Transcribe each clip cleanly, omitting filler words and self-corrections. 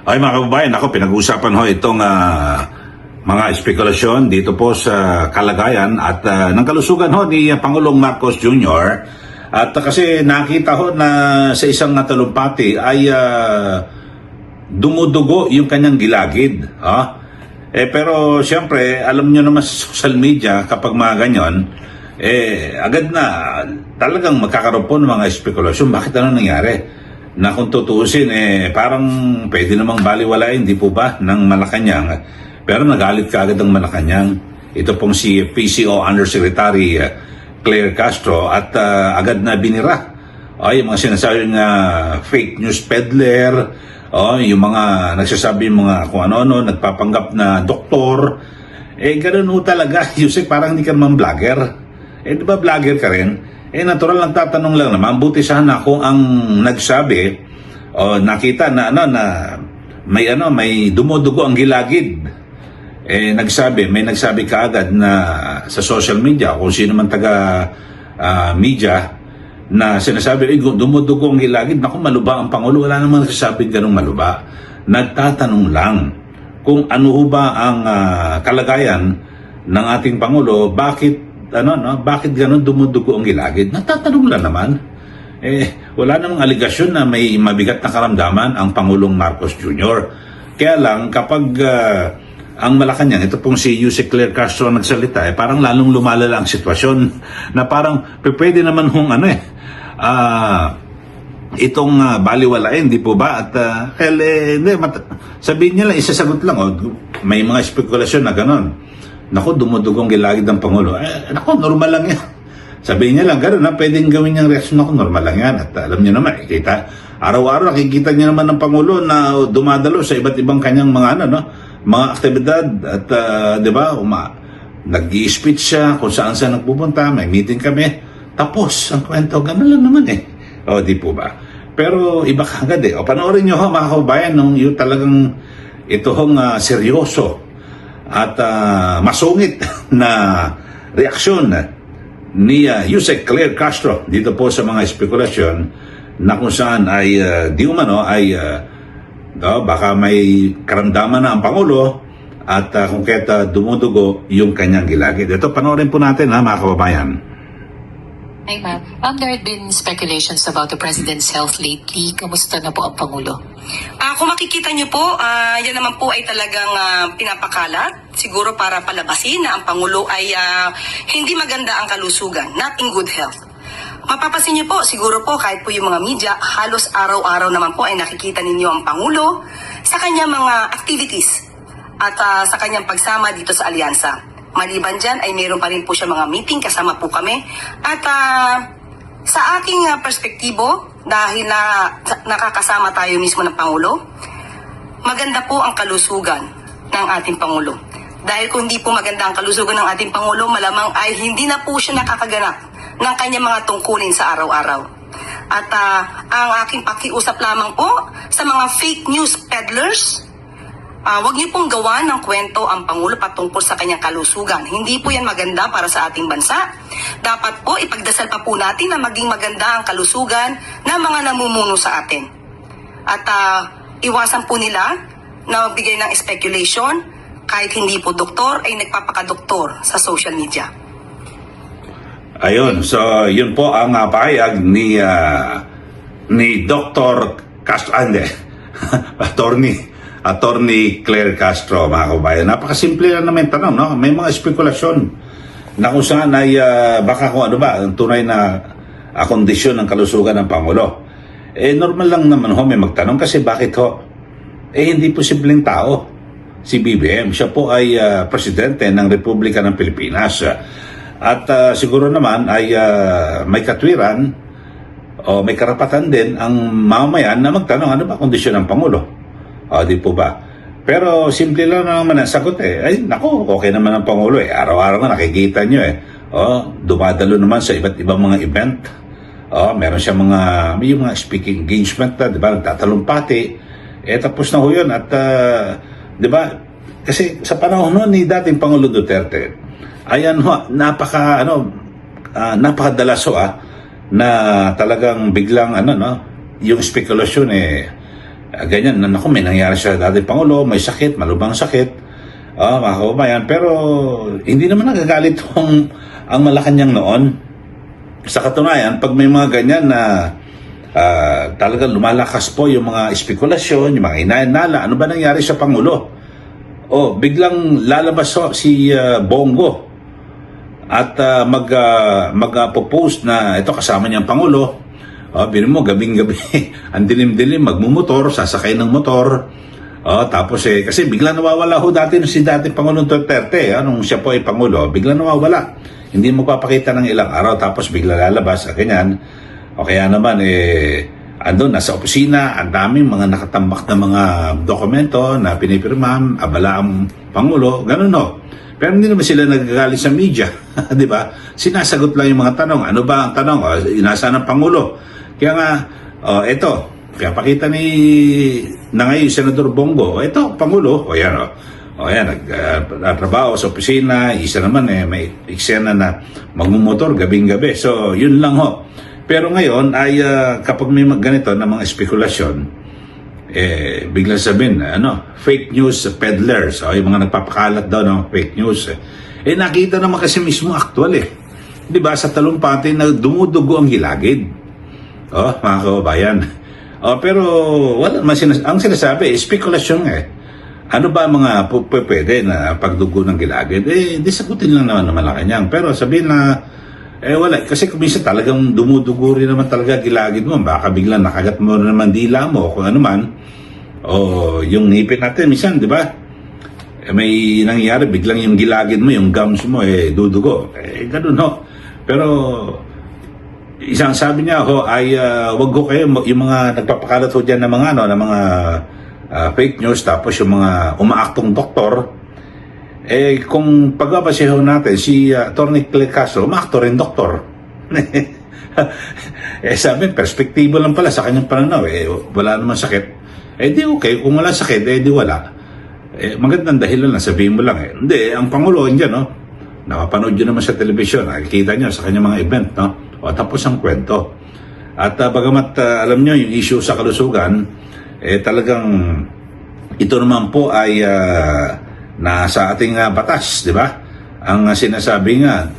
Ay mga kababayan, ako pinag-uusapan ho itong mga espekulasyon dito po sa kalagayan at ng kalusugan ho ni Pangulong Marcos Jr. At kasi nakita ho na sa isang talumpati ay dumudugo yung kanyang gilagid. Pero siyempre, alam nyo naman sa social media kapag mga ganyan, agad na talagang magkakaroon po ng mga espekulasyon. Bakit ano nangyari? Na kung tutuusin, parang pwede namang baliwalain, di po ba, ng Malacanang. Pero nagalit kaagad ang Malacanang. Ito pong si PCO Undersecretary Claire Castro at agad na binira. Yung mga sinasabing fake news peddler, yung mga nagsasabi mga kung ano-ano, nagpapanggap na doktor. Ganun ho talaga. Yusek, parang hindi ka naman vlogger. Di ba vlogger ka rin? Natural lang tatanong lang naman, buti sana kung ang nagsabi nakita na may dumudugo ang gilagid. May nagsabi kaagad na sa social media kung sino man taga media na sinasabi dumudugo ang gilagid. Naku, maluba ang Pangulo. Wala namang nagsasabi ganung maluba. Nagtatanong lang kung ano ba ang kalagayan ng ating Pangulo, bakit ganun dumudugo ang gilagid? Natatanong lang naman. Wala namang aligasyon na may mabigat na karamdaman ang Pangulong Marcos Jr. Kaya lang, kapag ang Malacanang, ito pong si Yusek Claire Castro nagsalita, parang lalong lumalala ang sitwasyon na parang pwede naman itong baliwalain, di po ba? At sabihin niya lang, isasagot lang, may mga spekulasyon na gano'n. Naku, dumudugong gilagid ng Pangulo. Naku, normal lang yan. Sabihin niya lang, gano'n na, pwedeng gawin niyang reaksyon. Naku, normal lang yan. At alam niyo naman, kita, araw-araw nakikita niya naman ng Pangulo na dumadalo sa iba't ibang kanyang mga mga aktibidad. At, di ba, nag-i-speech siya kung saan nagpupunta, may meeting kami. Tapos, ang kwento, gano'n lang naman di po ba? Pero iba kagad panoorin niyo mga kababayan, yung talagang ito seryoso at masungit na reaksyon ni Yusek Claire Castro dito po sa mga espekulasyon na kung saan ay di umano ay baka may karamdaman na ang Pangulo at kung kaya't dumudugo yung kanyang gilagid. Ito, panoorin po natin mga kababayan. Hi ma'am. There had been speculations about the President's health lately. Kamusta na po ang Pangulo? Kung makikita niyo po, yan naman po ay talagang pinapakalat. Siguro para palabasin na ang Pangulo ay hindi maganda ang kalusugan, not in good health. Mapapasin niyo po, siguro po kahit po yung mga media, halos araw-araw naman po ay nakikita ninyo ang Pangulo sa kanyang mga activities at sa kanyang pagsama dito sa alyansa. Maliban dyan ay mayroon pa rin po siya mga meeting, kasama po kami. At sa aking perspektibo, dahil nakakasama tayo mismo ng Pangulo, maganda po ang kalusugan ng ating Pangulo. Dahil kung hindi po maganda ang kalusugan ng ating Pangulo, malamang ay hindi na po siya nakakaganap ng kanyang mga tungkulin sa araw-araw. At ang aking pakiusap lamang po sa mga fake news peddlers, huwag niyo pong gawa ng kwento ang Pangulo patungkol sa kanyang kalusugan. Hindi po yan maganda para sa ating bansa. Dapat po ipagdasal pa po natin na maging maganda ang kalusugan ng mga namumuno sa atin. At iwasan po nila na magbigay ng speculation kahit hindi po doktor ay nagpapakadoktor sa social media. Ayun, so yun po ang pahayag ni Dr. Castro, Attorney Claire Castro, mga kabayan. Napakasimple lang naman tanong, no? May mga spekulasyon na kung saan ay baka kung ano ba, ang tunay na kondisyon ng kalusugan ng Pangulo. Normal lang naman may magtanong kasi bakit hindi posibleng tao si BBM. Siya po ay presidente ng Republika ng Pilipinas. At siguro naman ay may katwiran o may karapatan din ang mamamayan na magtanong ano ba kondisyon ng Pangulo. Di po ba? Pero simple lang naman ang sagot Ay, naku, okay naman ang Pangulo Araw-araw nga nakikita nyo dumadalo naman sa iba't ibang mga event. Meron siya may mga speaking engagement di ba? Nagtatalumpati. Tapos na ho yun. At, di ba? Kasi sa panahon noon ni dating Pangulo Duterte, ayan napakadalas na talagang biglang yung spekulasyon ganyan, naku, may nangyari sa dating Pangulo, may sakit, malubhang sakit, mga kababayan, pero hindi naman nagagalit ang Malacanang noon. Sa katunayan, pag may mga ganyan na talagang lumalakas po yung mga espekulasyon, yung mga inaanala, ano ba nangyari sa Pangulo? Biglang lalabas si Bongo at mag-post na ito kasama niyang Pangulo. Biro mo, gabing-gabi, ang dilim-dilim, magmumotor, sasakay ng motor. Tapos kasi bigla nawawala ho si dating Pangulong Duterte, nung siya po ay Pangulo, bigla nawawala. Hindi magpapakita ng ilang araw, tapos bigla lalabas, ganyan. O kaya naman, andun, nasa opisina, ang daming mga nakatambak na mga dokumento na pinipirma, abala ang Pangulo, ganun ho. Pero hindi naman sila nagagalit sa media, di ba? Sinasagot lang yung mga tanong. Ano ba ang tanong? Inasaan ng Pangulo? Kaya nga, ito, kaya pakita na ngayon Senador Bongo, ito, Pangulo, yan nagtrabaho sa opisina, isa naman may eksena na magmumotor gabing-gabi. So, yun lang ho. Pero ngayon ay kapag may ganito na mga espekulasyon, biglang sabihin, fake news peddlers, yung mga nagpapakalat daw ng fake news. Nakita naman kasi mismo actual Di ba, sa talumpati na dumudugo ang hilagid. Mga kababayan. Pero wala naman ang sinasabi, spekulasyon Ano ba mga pwede na pagdugo ng gilagid? Di sagutin lang naman ng Malacanang. Pero sabihin na, wala. Kasi kung minsan talagang dumudugo rin naman talaga gilagid mo. Baka biglang nakagat mo naman dila mo o kung ano man. O yung ngipin natin, minsan, di ba? May nangyayari, biglang yung gilagid mo, yung gums mo, dudugo. Ganun ho. Pero, isang sabi niya ay wag ko kayo yung mga nagpapakalat ho diyan ng mga ng mga fake news, tapos yung mga umaaktong doktor, kung pagbabaseho natin si Atty. Claire Castro, umaakto rin doktor. Sabi, perspektibo lang pala sa kanyang pananaw, wala naman sakit, di okay, kung wala sakit, di wala. Magandang dahilan lang, sabihin mo lang hindi, ang Pangulo andyan, nakapanood nyo naman sa telebisyon, nakikita nyo sa kanyang mga event, tapos ang kwento. At bagamat alam nyo yung issue sa kalusugan, talagang ito naman po ay nasa ating batas, di ba? Ang sinasabi nga,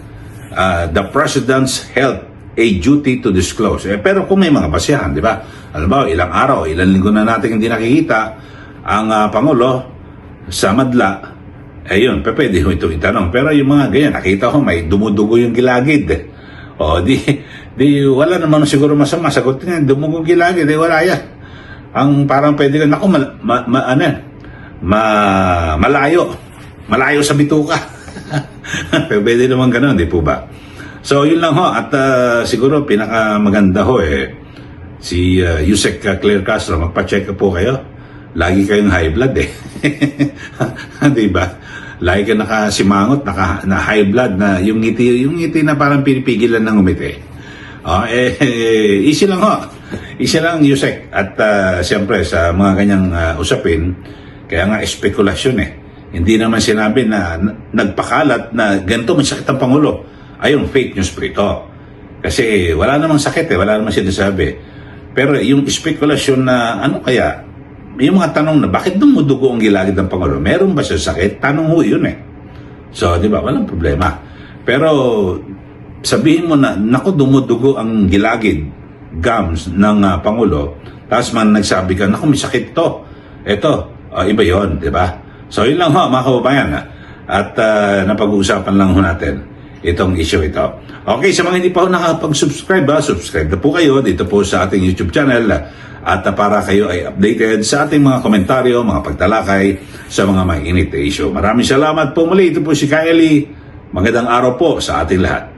the President's health a duty to disclose. Pero kung may mga basihan, di ba? Alam ba, ilang araw, ilang linggo na natin hindi nakikita ang Pangulo sa madla, yun, pwede ho ito itanong. Pero yung mga ganyan, nakita ko may dumudugo yung gilagid. Di wala naman siguro masama. Sagot niya, dumugong gilagid, wala yan. Ang parang pwede ka, malayo sa bituka. Pwede naman ganun, di po ba? So, yun lang ho. At siguro, pinakamaganda ho si Yusek Claire Castro, magpa-check po kayo. Lagi kayong high blood di ba? Lagi ka nakasimangot, na high blood, na yung ngiti na parang pinipigilan ng umiti. Easy lang ho. Easy lang, Yusek. At siyempre, sa mga kanyang usapin, kaya nga spekulasyon Hindi naman sinabi na nagpakalat na ganito may sakit ang Pangulo. Ayun, fake news po ito. Kasi wala namang sakit wala namang sinasabi. Pero yung spekulasyon na ano kaya, yung mga tanong na bakit dumudugo ang gilagid ng Pangulo? Meron ba siya sakit? Tanong ho yun So, di ba, walang problema. Pero sabihin mo na, naku, dumudugo ang gilagid, gums ng Pangulo, tapos man nagsabi ka, naku, may sakit to. Ito, iba yon, di ba? So, yun lang ho, mga kababayan. At napag-uusapan lang ho natin itong issue ito. Okay, sa mga hindi pa ho nakapag-subscribe, subscribe na po kayo dito po sa ating YouTube channel at para kayo ay updated sa ating mga komentaryo, mga pagtalakay sa mga mainit na issue. Maraming salamat po muli. Ito po si Kylie. Magandang araw po sa ating lahat.